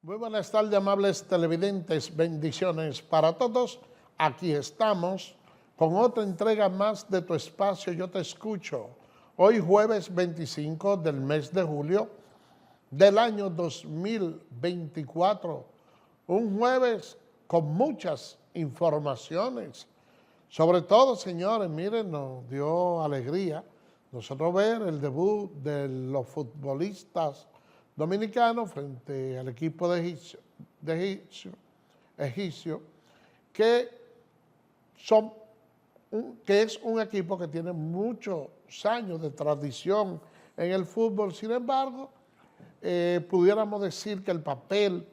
Muy buenas tardes, amables televidentes. Bendiciones para todos. Aquí estamos con otra entrega más de tu espacio Yo Te Escucho. Hoy jueves 25 del mes de julio del año 2024. Un jueves con muchas informaciones. Sobre todo, señores, miren, nos dio alegría nosotros ver el debut de los futbolistas dominicanos frente al equipo de Egipcio, que, que es un equipo que tiene muchos años de tradición en el fútbol. Sin embargo, pudiéramos decir que el papel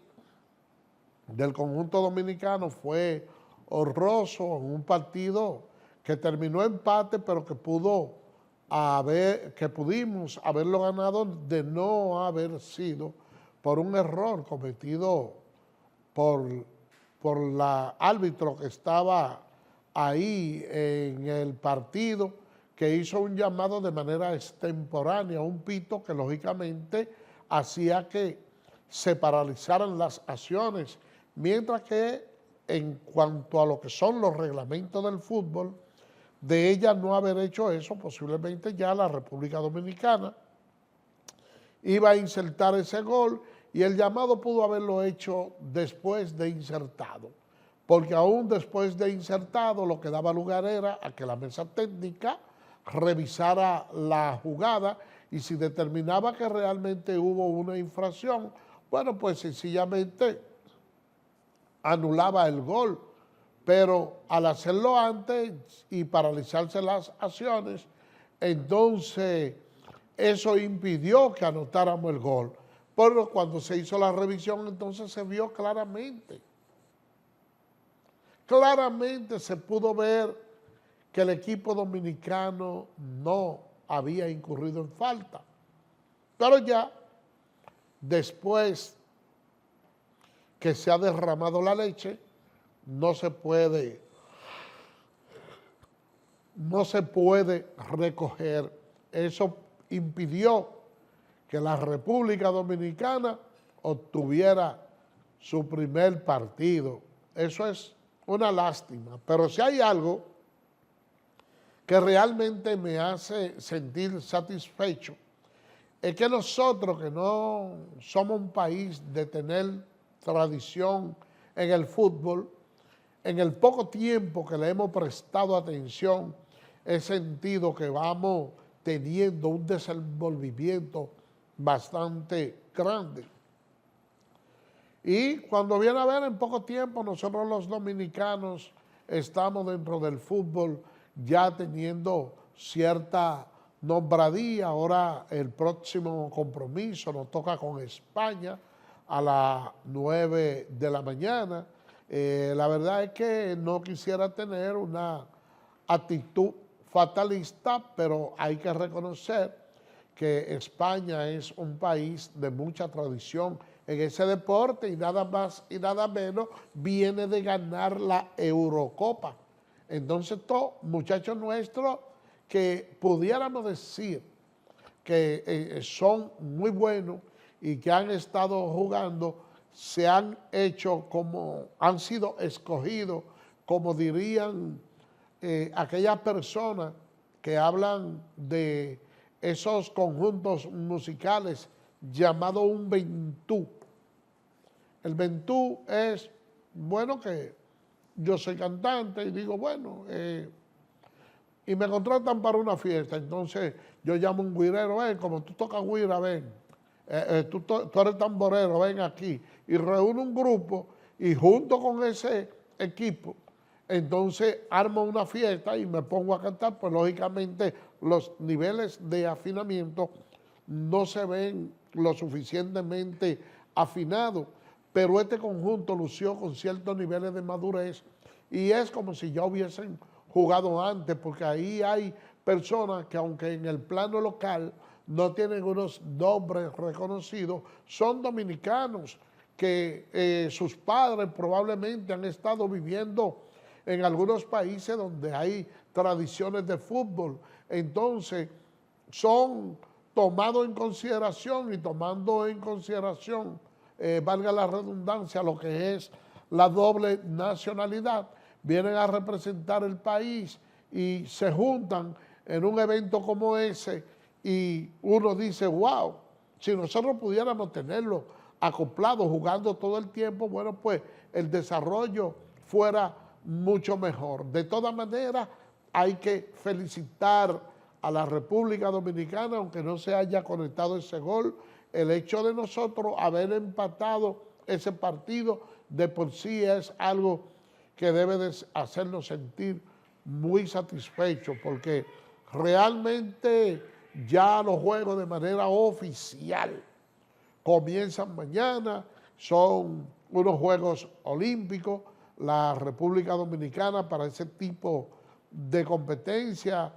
del conjunto dominicano fue horroroso en un partido que terminó empate, pero que pudimos haberlo ganado de no haber sido por un error cometido por la árbitro que estaba ahí en el partido, que hizo un llamado de manera extemporánea, un pito que lógicamente hacía que se paralizaran las acciones, mientras que en cuanto a lo que son los reglamentos del fútbol, de ella no haber hecho eso, posiblemente ya la República Dominicana iba a insertar ese gol y el llamado pudo haberlo hecho después de insertado, porque aún después de insertado lo que daba lugar era a que la mesa técnica revisara la jugada y si determinaba que realmente hubo una infracción, bueno, pues sencillamente anulaba el gol. Pero al hacerlo antes y paralizarse las acciones, entonces eso impidió que anotáramos el gol. Pero cuando se hizo la revisión, entonces se vio claramente se pudo ver que el equipo dominicano no había incurrido en falta. Pero ya, después que se ha derramado la leche, no se puede recoger. Eso impidió que la República Dominicana obtuviera su primer partido. Eso es una lástima, pero si hay algo que realmente me hace sentir satisfecho, es que nosotros, que no somos un país de tener tradición en el fútbol, en el poco tiempo que le hemos prestado atención, he sentido que vamos teniendo un desenvolvimiento bastante grande. Y cuando viene a ver, en poco tiempo, nosotros los dominicanos estamos dentro del fútbol ya teniendo cierta nombradía. Ahora el próximo compromiso nos toca con España a las 9 de la mañana. La verdad es que no quisiera tener una actitud fatalista, pero hay que reconocer que España es un país de mucha tradición en ese deporte y nada más y nada menos viene de ganar la Eurocopa. Entonces, todos muchachos nuestros que pudiéramos decir que son muy buenos y que han estado jugando, se han hecho han sido escogidos, como dirían aquellas personas que hablan de esos conjuntos musicales llamado un ventú. El ventú es, bueno, que yo soy cantante y digo, bueno, y me contratan para una fiesta, entonces yo llamo a un güirero, como tú tocas güira, ven. Tú eres tamborero, ven aquí, y reúne un grupo y junto con ese equipo, entonces armo una fiesta y me pongo a cantar, pues lógicamente los niveles de afinamiento no se ven lo suficientemente afinados, pero este conjunto lució con ciertos niveles de madurez y es como si ya hubiesen jugado antes, porque ahí hay personas que aunque en el plano local no tienen unos nombres reconocidos, son dominicanos que sus padres probablemente han estado viviendo en algunos países donde hay tradiciones de fútbol. Entonces, son tomados en consideración y tomando en consideración valga la redundancia, lo que es la doble nacionalidad, vienen a representar el país y se juntan en un evento como ese y uno dice, wow, si nosotros pudiéramos tenerlo acoplado, jugando todo el tiempo, bueno, pues el desarrollo fuera mucho mejor. De todas maneras, hay que felicitar a la República Dominicana, aunque no se haya conectado ese gol, el hecho de nosotros haber empatado ese partido de por sí es algo que debe de hacernos sentir muy satisfechos, porque realmente ya los juegos de manera oficial comienzan mañana, son unos Juegos Olímpicos. La República Dominicana para ese tipo de competencia,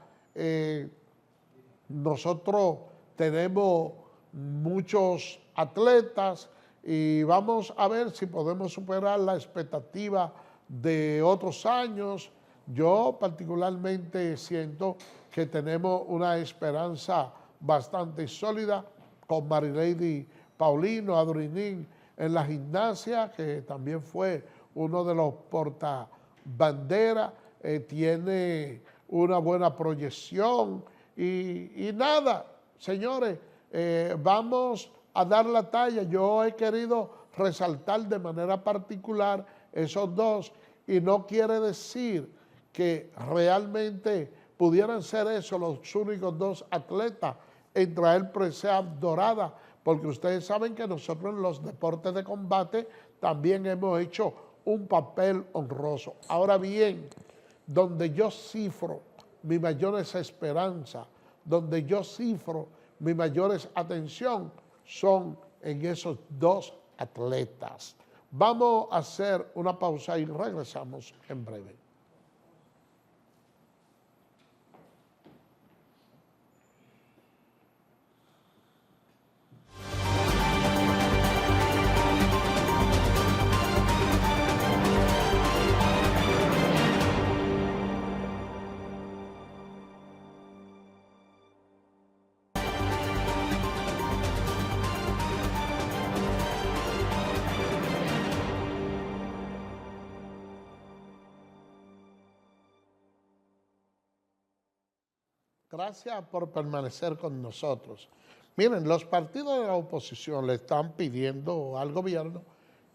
nosotros tenemos muchos atletas y vamos a ver si podemos superar la expectativa de otros años. Yo particularmente siento que tenemos una esperanza bastante sólida con Marilady Paulino, Adrinín en la gimnasia, que también fue uno de los portabanderas, tiene una buena proyección y nada, señores, vamos a dar la talla. Yo he querido resaltar de manera particular esos dos y no quiere decir que realmente pudieran ser esos los únicos dos atletas en traer presea dorada, porque ustedes saben que nosotros en los deportes de combate también hemos hecho un papel honroso. Ahora bien, donde yo cifro mi mayor esperanza, donde yo cifro mi mayor atención, son en esos dos atletas. Vamos a hacer una pausa y regresamos en breve. Gracias por permanecer con nosotros. Miren, los partidos de la oposición le están pidiendo al gobierno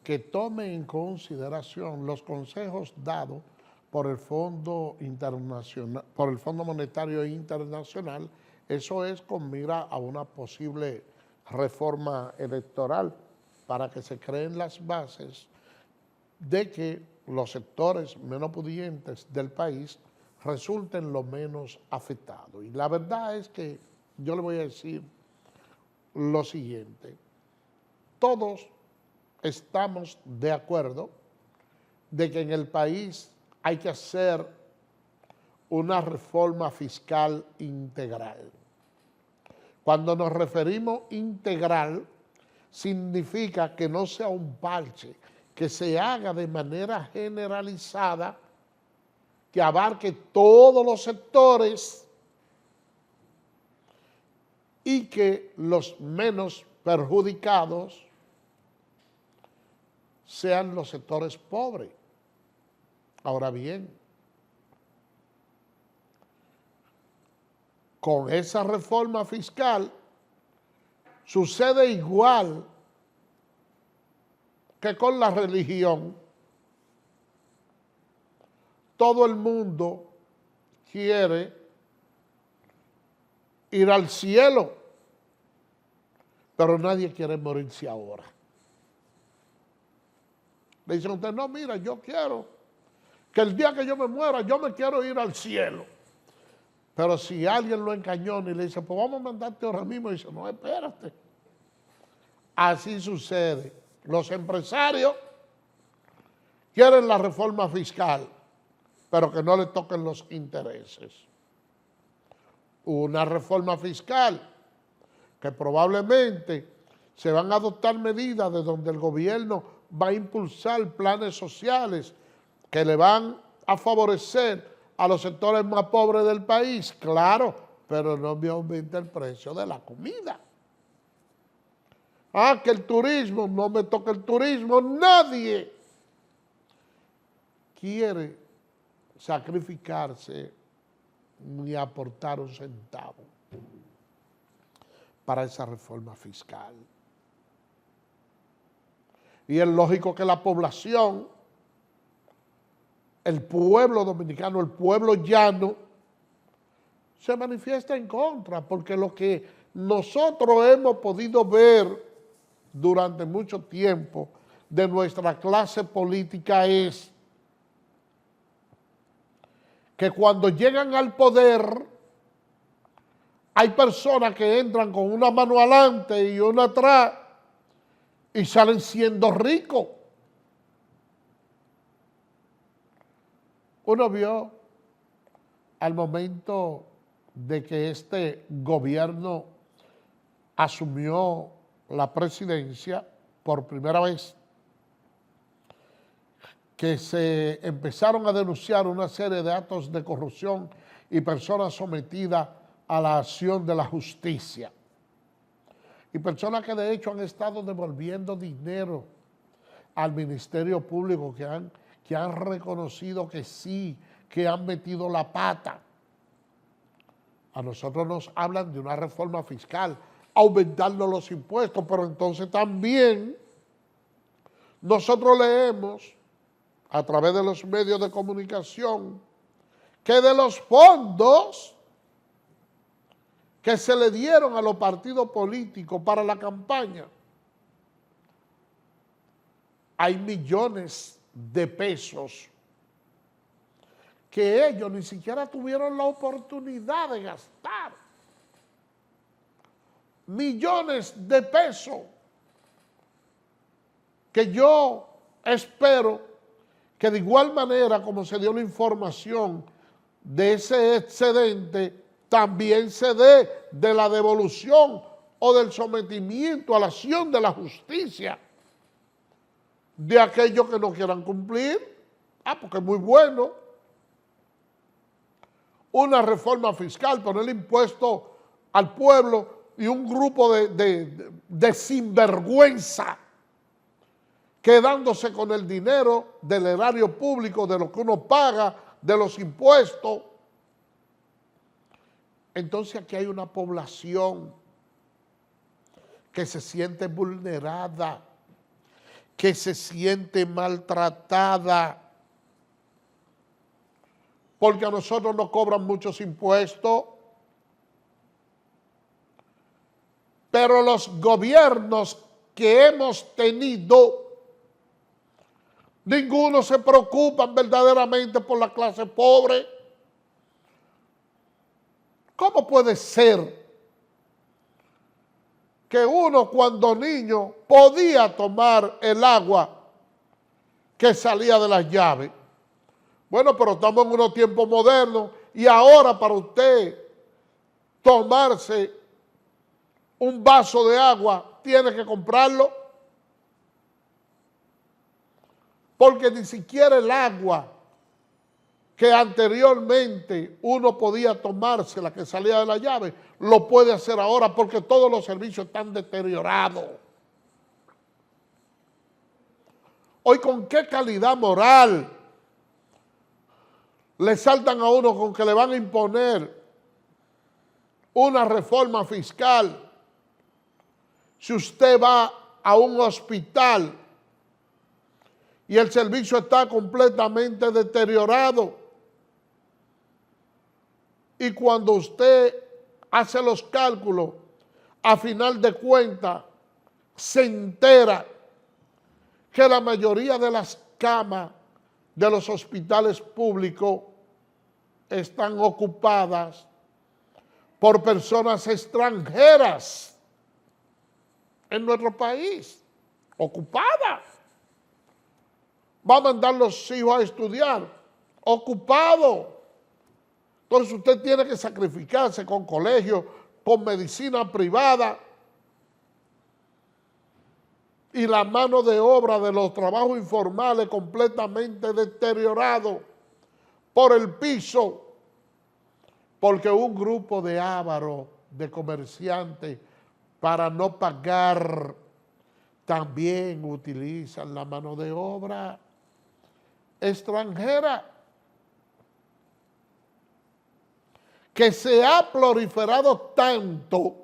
que tome en consideración los consejos dados por el Fondo Internacional, por el Fondo Monetario Internacional, eso es con mira a una posible reforma electoral para que se creen las bases de que los sectores menos pudientes del país resulten lo menos afectados. Y la verdad es que yo le voy a decir lo siguiente: todos estamos de acuerdo de que en el país hay que hacer una reforma fiscal integral. Cuando nos referimos integral, significa que no sea un parche, que se haga de manera generalizada, que abarque todos los sectores y que los menos perjudicados sean los sectores pobres. Ahora bien, con esa reforma fiscal sucede igual que con la religión. Todo el mundo quiere ir al cielo, pero nadie quiere morirse ahora. Le dicen a usted, no, mira, yo quiero que el día que yo me muera, yo me quiero ir al cielo. Pero si alguien lo encañona y le dice, pues vamos a mandarte ahora mismo, y dice, no, espérate. Así sucede. Los empresarios quieren la reforma fiscal, pero que no le toquen los intereses. Una reforma fiscal que probablemente se van a adoptar medidas de donde el gobierno va a impulsar planes sociales que le van a favorecer a los sectores más pobres del país, claro, pero no me aumenta el precio de la comida. Ah, que el turismo, no me toca el turismo, nadie quiere sacrificarse ni aportar un centavo para esa reforma fiscal. Y es lógico que la población, el pueblo dominicano, el pueblo llano, se manifiesta en contra, porque lo que nosotros hemos podido ver durante mucho tiempo de nuestra clase política es que cuando llegan al poder hay personas que entran con una mano adelante y una atrás y salen siendo ricos. Uno vio al momento de que este gobierno asumió la presidencia por primera vez, que se empezaron a denunciar una serie de actos de corrupción y personas sometidas a la acción de la justicia. Y personas que de hecho han estado devolviendo dinero al Ministerio Público, que han reconocido que sí, que han metido la pata. A nosotros nos hablan de una reforma fiscal, aumentando los impuestos, pero entonces también nosotros leemos a través de los medios de comunicación que de los fondos que se le dieron a los partidos políticos para la campaña, hay millones de pesos que ellos ni siquiera tuvieron la oportunidad de gastar. Millones de pesos que yo espero que de igual manera como se dio la información de ese excedente, también se dé de la devolución o del sometimiento a la acción de la justicia de aquellos que no quieran cumplir. Porque es muy bueno una reforma fiscal, poner impuesto al pueblo y un grupo de sinvergüenza quedándose con el dinero del erario público, de lo que uno paga, de los impuestos. Entonces aquí hay una población que se siente vulnerada, que se siente maltratada, porque a nosotros nos cobran muchos impuestos, pero los gobiernos que hemos tenido, ninguno se preocupa verdaderamente por la clase pobre. ¿Cómo puede ser que uno cuando niño podía tomar el agua que salía de las llaves? Bueno, pero estamos en unos tiempos modernos y ahora para usted tomarse un vaso de agua tiene que comprarlo, porque ni siquiera el agua que anteriormente uno podía tomarse, la que salía de la llave, lo puede hacer ahora porque todos los servicios están deteriorados. Hoy, ¿con qué calidad moral le saltan a uno con que le van a imponer una reforma fiscal si usted va a un hospital y el servicio está completamente deteriorado? Y cuando usted hace los cálculos, a final de cuentas, se entera que la mayoría de las camas de los hospitales públicos están ocupadas por personas extranjeras en nuestro país, ocupadas. Va a mandar los hijos a estudiar, ocupado. Entonces usted tiene que sacrificarse con colegios, con medicina privada, y la mano de obra de los trabajos informales completamente deteriorado por el piso, porque un grupo de ávaros, de comerciantes, para no pagar también utilizan la mano de obra extranjera, que se ha proliferado tanto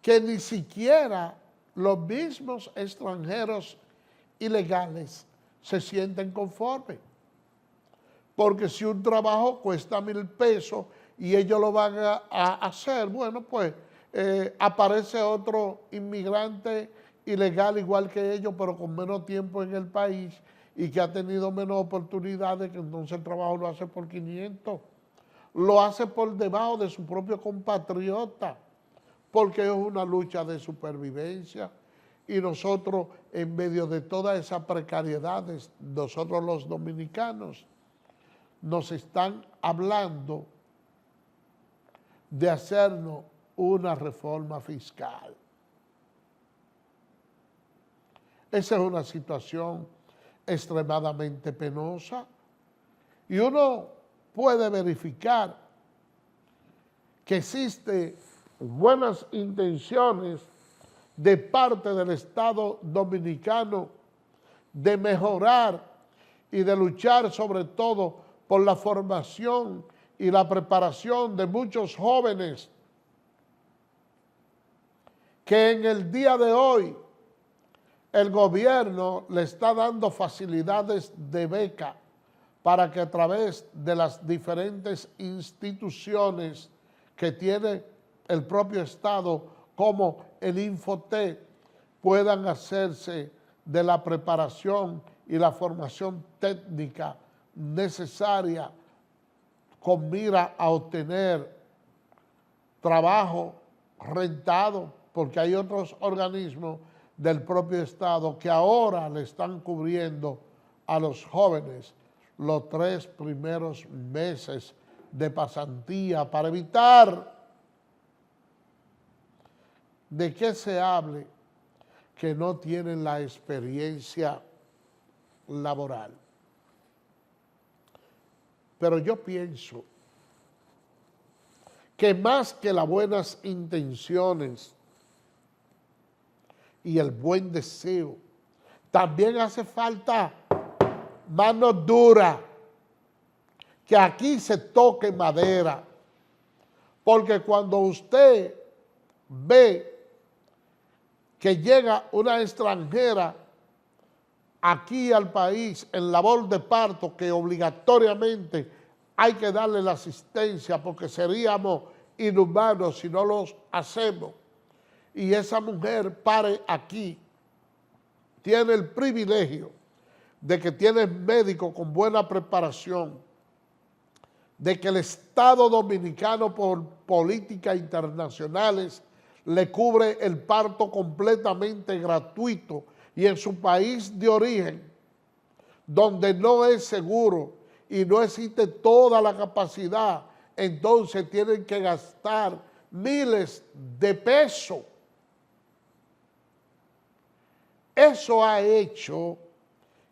que ni siquiera los mismos extranjeros ilegales se sienten conformes. Porque si un trabajo cuesta 1,000 pesos y ellos lo van a hacer, bueno, pues aparece otro inmigrante ilegal igual que ellos, pero con menos tiempo en el país y que ha tenido menos oportunidades, que entonces el trabajo lo hace por 500. Lo hace por debajo de su propio compatriota, porque es una lucha de supervivencia. Y nosotros, en medio de todas esas precariedades, nosotros los dominicanos, nos están hablando de hacernos una reforma fiscal. Esa es una situación extremadamente penosa y uno puede verificar que existen buenas intenciones de parte del Estado dominicano de mejorar y de luchar sobre todo por la formación y la preparación de muchos jóvenes que en el día de hoy el gobierno le está dando facilidades de beca para que a través de las diferentes instituciones que tiene el propio Estado, como el Infotep, puedan hacerse de la preparación y la formación técnica necesaria con mira a obtener trabajo rentado, porque hay otros organismos del propio Estado que ahora le están cubriendo a los jóvenes los 3 primeros meses de pasantía para evitar de que se hable que no tienen la experiencia laboral. Pero yo pienso que más que las buenas intenciones y el buen deseo, también hace falta mano dura, que aquí se toque madera, porque cuando usted ve que llega una extranjera aquí al país en labor de parto, que obligatoriamente hay que darle la asistencia porque seríamos inhumanos si no los hacemos, y esa mujer pare aquí, tiene el privilegio de que tiene médico con buena preparación, de que el Estado dominicano por políticas internacionales le cubre el parto completamente gratuito, y en su país de origen, donde no es seguro y no existe toda la capacidad, entonces tienen que gastar miles de pesos. Eso ha hecho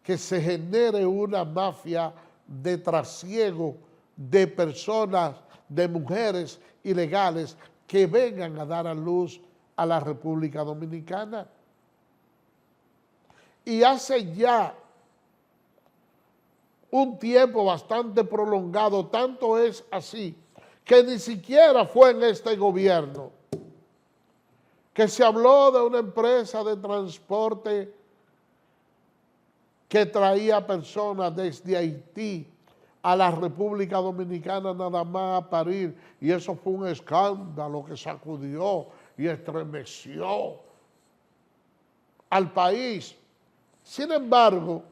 que se genere una mafia de trasiego de personas, de mujeres ilegales que vengan a dar a luz a la República Dominicana. Y hace ya un tiempo bastante prolongado, tanto es así, que ni siquiera fue en este gobierno que se habló de una empresa de transporte que traía personas desde Haití a la República Dominicana nada más a parir, y eso fue un escándalo que sacudió y estremeció al país. Sin embargo,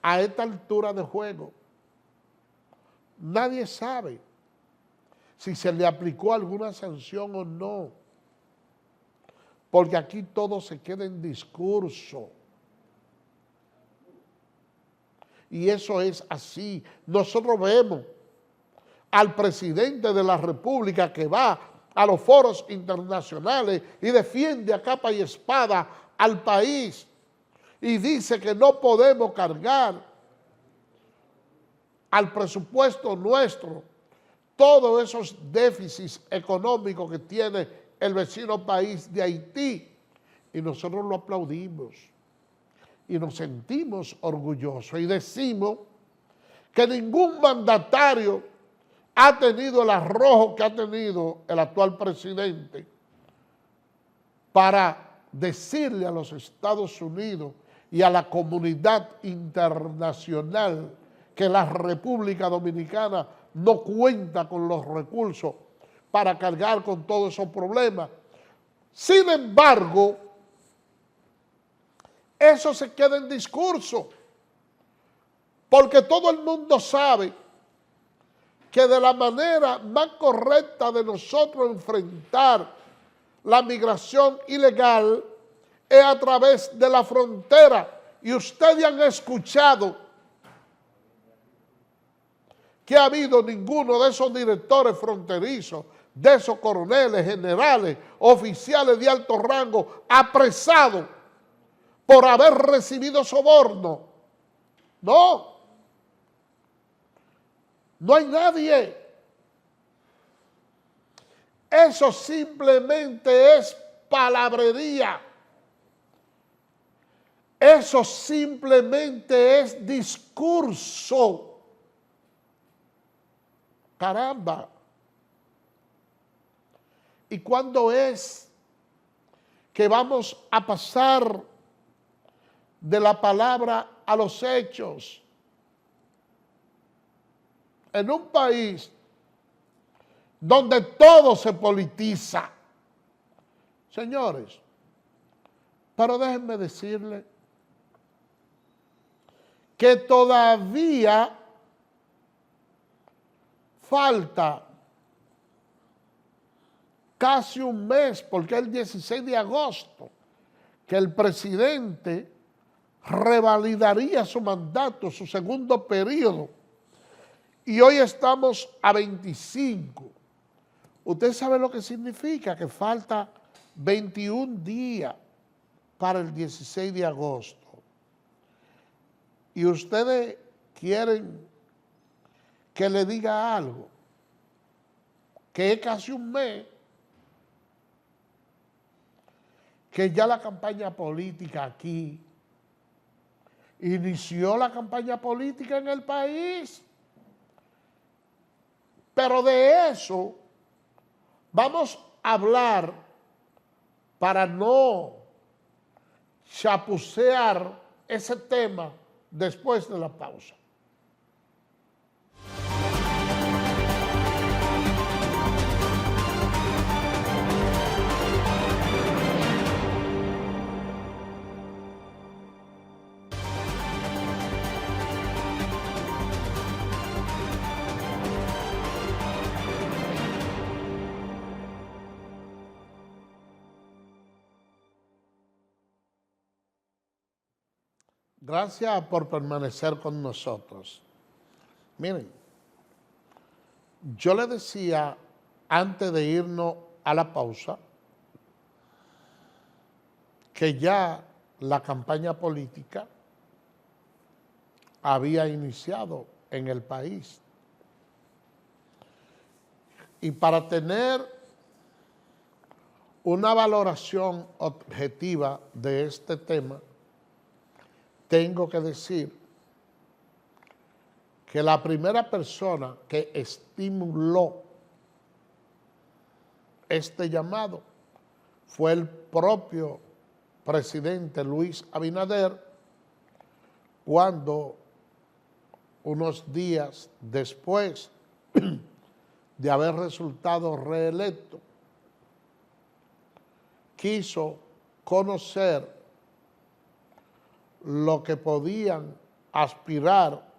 a esta altura de juego, nadie sabe si se le aplicó alguna sanción o no, porque aquí todo se queda en discurso. Y eso es así. Nosotros vemos al presidente de la República que va a los foros internacionales y defiende a capa y espada al país y dice que no podemos cargar al presupuesto nuestro todos esos déficits económicos que tiene el vecino país de Haití, y nosotros lo aplaudimos y nos sentimos orgullosos y decimos que ningún mandatario ha tenido el arrojo que ha tenido el actual presidente para decirle a los Estados Unidos y a la comunidad internacional que la República Dominicana no cuenta con los recursos para cargar con todos esos problemas. Sin embargo, eso se queda en discurso, porque todo el mundo sabe que de la manera más correcta de nosotros enfrentar la migración ilegal es a través de la frontera. Y ustedes han escuchado que ha habido ninguno de esos directores fronterizos, de esos coroneles, generales, oficiales de alto rango apresados por haber recibido soborno. No, no hay nadie. Eso simplemente es palabrería. Eso simplemente es discurso. Caramba. ¿Y cuándo es que vamos a pasar de la palabra a los hechos? En un país donde todo se politiza. Señores, pero déjenme decirles que todavía falta casi un mes, porque es el 16 de agosto, que el presidente revalidaría su mandato, su segundo periodo. Y hoy estamos a 25. Usted sabe lo que significa, que falta 21 días para el 16 de agosto. Y ustedes quieren que le diga algo, que es casi un mes, que ya la campaña política aquí, inició la campaña política en el país. Pero de eso vamos a hablar para no chapucear ese tema después de la pausa. Gracias por permanecer con nosotros. Miren, yo le decía antes de irnos a la pausa que ya la campaña política había iniciado en el país. Y para tener una valoración objetiva de este tema, tengo que decir que la primera persona que estimuló este llamado fue el propio presidente Luis Abinader, cuando unos días después de haber resultado reelecto, quiso conocer lo que podían aspirar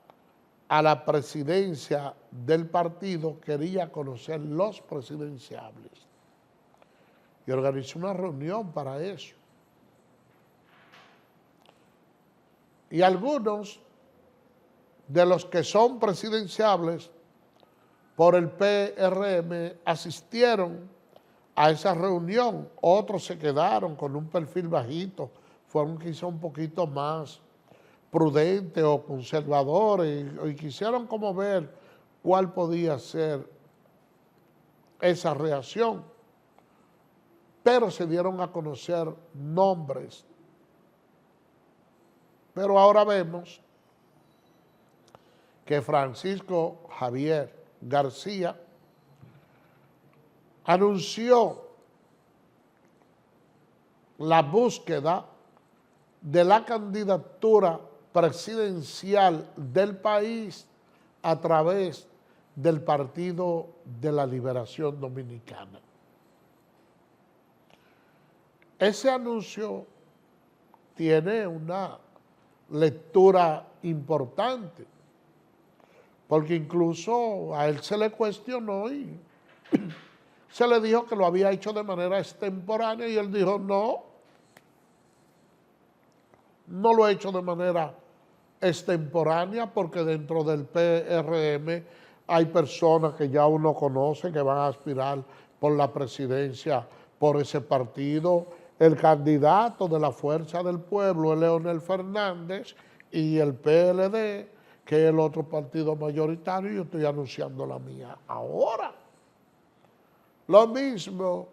a la presidencia del partido, quería conocer los presidenciables. Y organizó una reunión para eso. Y algunos de los que son presidenciables por el PRM asistieron a esa reunión, otros se quedaron con un perfil bajito, fueron quizá un poquito más prudentes o conservadores y quisieron como ver cuál podía ser esa reacción. pero se dieron a conocer nombres. Pero ahora vemos que Francisco Javier García anunció la búsqueda de la candidatura presidencial del país a través del Partido de la Liberación Dominicana. Ese anuncio tiene una lectura importante, porque incluso a él se le cuestionó y se le dijo que lo había hecho de manera extemporánea y él dijo no lo he hecho de manera extemporánea porque dentro del PRM hay personas que ya uno conoce que van a aspirar por la presidencia por ese partido. El candidato de la Fuerza del Pueblo es Leonel Fernández y el PLD, que es el otro partido mayoritario, y yo estoy anunciando la mía ahora. Lo mismo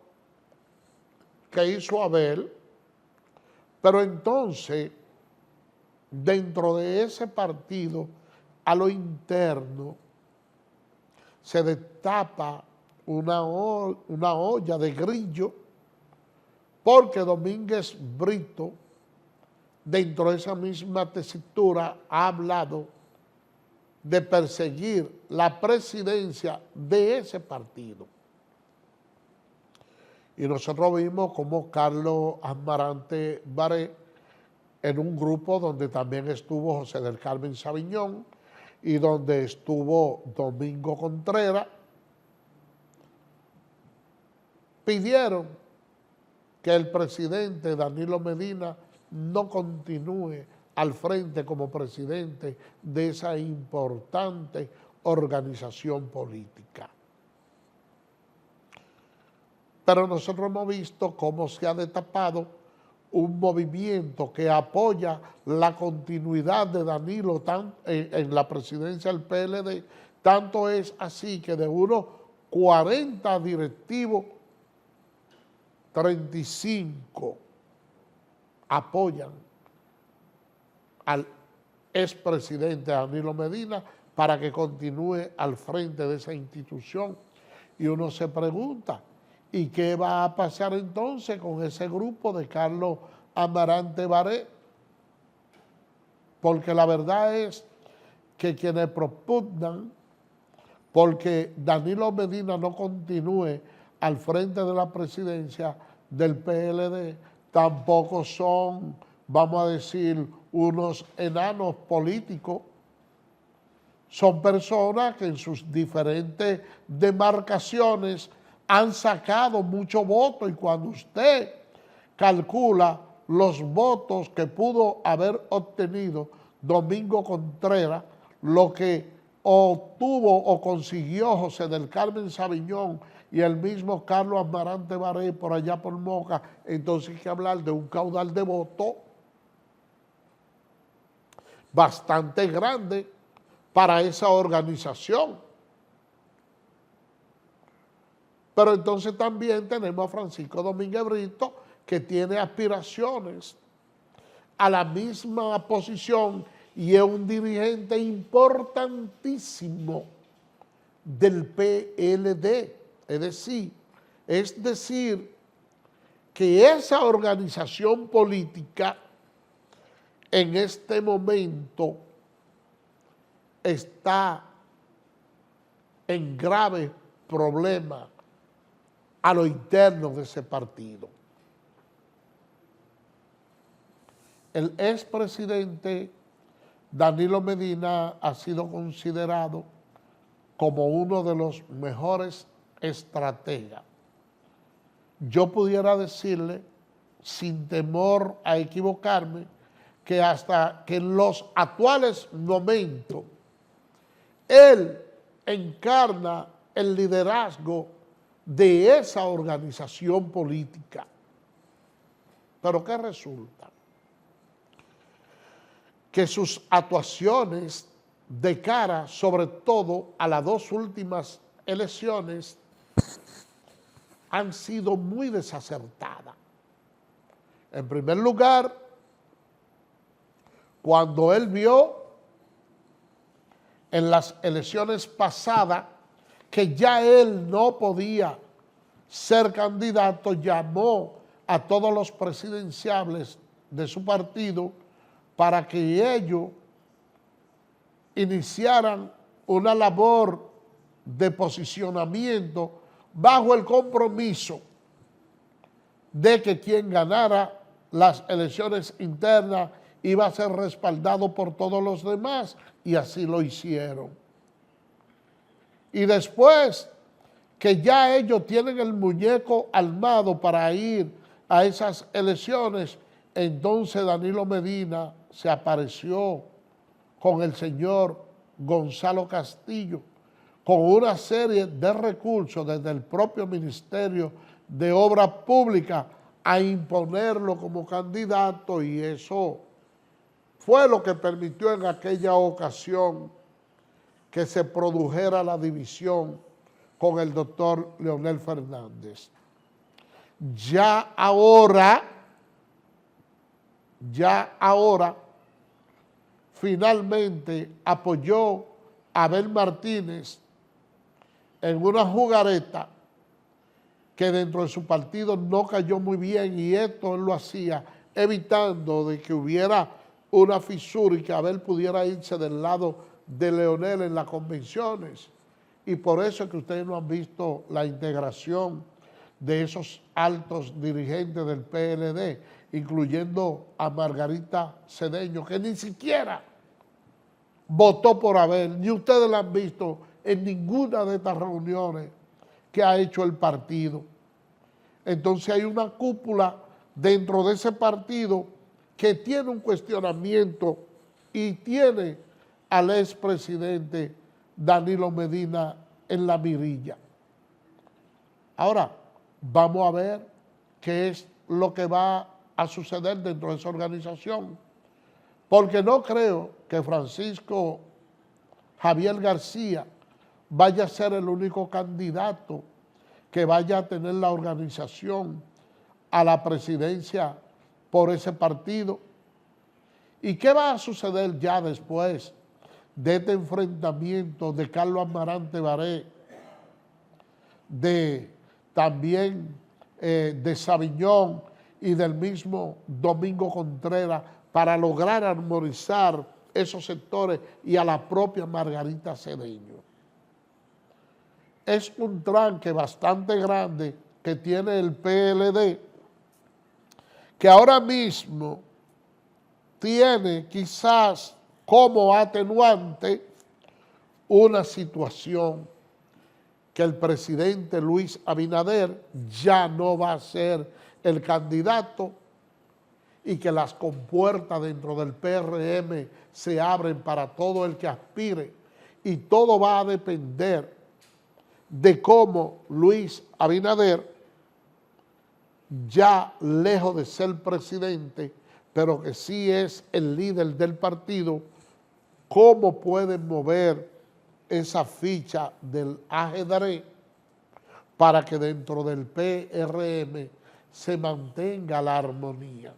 que hizo Abel, pero entonces, dentro de ese partido, a lo interno, se destapa una olla de grillo, porque Domínguez Brito, dentro de esa misma tesitura, ha hablado de perseguir la presidencia de ese partido. Y nosotros vimos como Carlos Amarante Baré, en un grupo donde también estuvo José del Carmen Sabiñón y donde estuvo Domingo Contreras, pidieron que el presidente Danilo Medina no continúe al frente como presidente de esa importante organización política. Pero nosotros hemos visto cómo se ha destapado un movimiento que apoya la continuidad de Danilo en la presidencia del PLD, tanto es así que de unos 40 directivos, 35 apoyan al expresidente Danilo Medina para que continúe al frente de esa institución. Y uno se pregunta, ¿y qué va a pasar entonces con ese grupo de Carlos Amarante Baré? Porque la verdad es que quienes propugnan porque Danilo Medina no continúe al frente de la presidencia del PLD, tampoco son, vamos a decir, unos enanos políticos. Son personas que en sus diferentes demarcaciones han sacado muchos votos, y cuando usted calcula los votos que pudo haber obtenido Domingo Contreras, lo que obtuvo o consiguió José del Carmen Sabiñón y el mismo Carlos Amarante Baré por allá por Moca, entonces hay que hablar de un caudal de votos bastante grande para esa organización. Pero entonces también tenemos a Francisco Domínguez Brito, que tiene aspiraciones a la misma posición y es un dirigente importantísimo del PLD. Es decir, que esa organización política en este momento está en grave problema a lo interno de ese partido. El expresidente Danilo Medina ha sido considerado como uno de los mejores estrategas. Yo pudiera decirle, sin temor a equivocarme, que hasta que en los actuales momentos él encarna el liderazgo de esa organización política. ¿Pero qué resulta? Que sus actuaciones de cara, sobre todo a las dos últimas elecciones, han sido muy desacertadas. En primer lugar, cuando él vio en las elecciones pasadas que ya él no podía ser candidato, llamó a todos los presidenciables de su partido para que ellos iniciaran una labor de posicionamiento bajo el compromiso de que quien ganara las elecciones internas iba a ser respaldado por todos los demás, y así lo hicieron. Y después que ya ellos tienen el muñeco armado para ir a esas elecciones, entonces Danilo Medina se apareció con el señor Gonzalo Castillo, con una serie de recursos desde el propio Ministerio de Obras Públicas a imponerlo como candidato, y eso fue lo que permitió en aquella ocasión que se produjera la división con el doctor Leonel Fernández. Ya ahora, finalmente apoyó a Abel Martínez en una jugareta que dentro de su partido no cayó muy bien, y esto él lo hacía evitando de que hubiera una fisura y que Abel pudiera irse del lado de Leonel en las convenciones. Y por eso es que ustedes no han visto la integración de esos altos dirigentes del PLD, incluyendo a Margarita Cedeño, que ni siquiera votó por Abel, ni ustedes la han visto en ninguna de estas reuniones que ha hecho el partido. Entonces hay una cúpula dentro de ese partido que tiene un cuestionamiento y tiene al expresidente Danilo Medina en la mirilla. Ahora, vamos a ver qué es lo que va a suceder dentro de esa organización, porque no creo que Francisco Javier García vaya a ser el único candidato que vaya a tener la organización a la presidencia por ese partido. ¿Y qué va a suceder ya después de este enfrentamiento de Carlos Amarante Baré, también de Sabiñón y del mismo Domingo Contreras, para lograr armonizar esos sectores, y a la propia Margarita Cedeño? Es un tranque bastante grande que tiene el PLD, que ahora mismo tiene quizás como atenuante una situación que el presidente Luis Abinader ya no va a ser el candidato, y que las compuertas dentro del PRM se abren para todo el que aspire, y todo va a depender de cómo Luis Abinader, ya lejos de ser presidente, pero que sí es el líder del partido, cómo pueden mover esa ficha del ajedrez para que dentro del PRM se mantenga la armonía.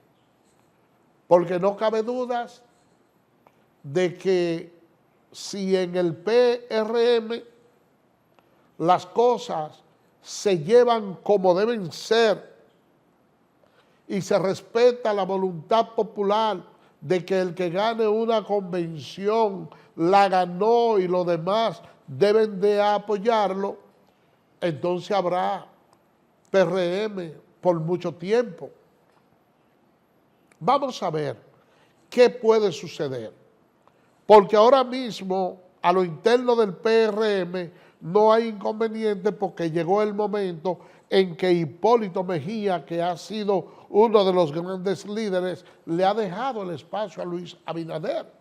Porque no cabe dudas de que si en el PRM las cosas se llevan como deben ser y se respeta la voluntad popular de que el que gane una convención la ganó y los demás deben de apoyarlo, entonces habrá PRM por mucho tiempo. Vamos a ver qué puede suceder, porque ahora mismo a lo interno del PRM no hay inconveniente, porque llegó el momento en que Hipólito Mejía, que ha sido uno de los grandes líderes, le ha dejado el espacio a Luis Abinader.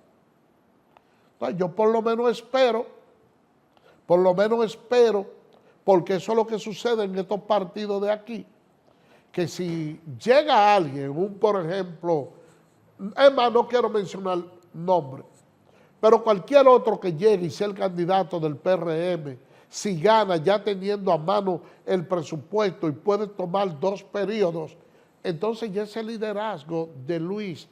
Entonces yo por lo menos espero, porque eso es lo que sucede en estos partidos de aquí, que si llega alguien, por ejemplo, es más, no quiero mencionar nombre, pero cualquier otro que llegue y sea el candidato del PRM, si gana ya teniendo a mano el presupuesto y puede tomar 2 periodos, entonces ya ese liderazgo de Luis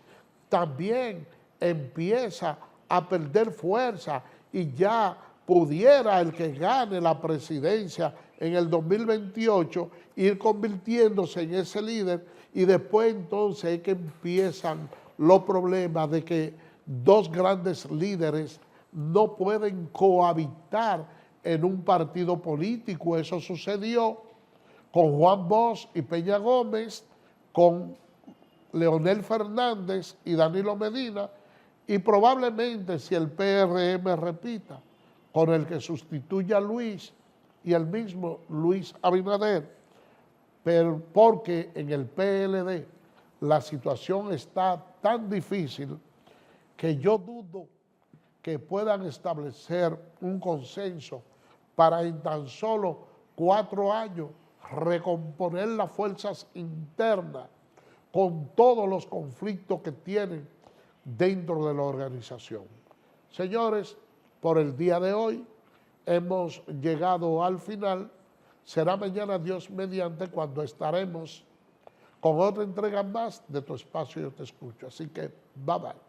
también empieza a perder fuerza y ya pudiera el que gane la presidencia en el 2028 ir convirtiéndose en ese líder, y después entonces es que empiezan los problemas de que 2 grandes líderes no pueden cohabitar en un partido político. Eso sucedió con Juan Bosch y Peña Gómez, con Leonel Fernández y Danilo Medina, y probablemente si el PRM repita, con el que sustituya a Luis y el mismo Luis Abinader, pero porque en el PLD la situación está tan difícil que yo dudo que puedan establecer un consenso para en tan solo 4 años recomponer las fuerzas internas con todos los conflictos que tienen dentro de la organización. Señores, por el día de hoy hemos llegado al final. Será mañana, Dios mediante, cuando estaremos con otra entrega más de Tu Espacio Yo Te Escucho. Así que, bye bye.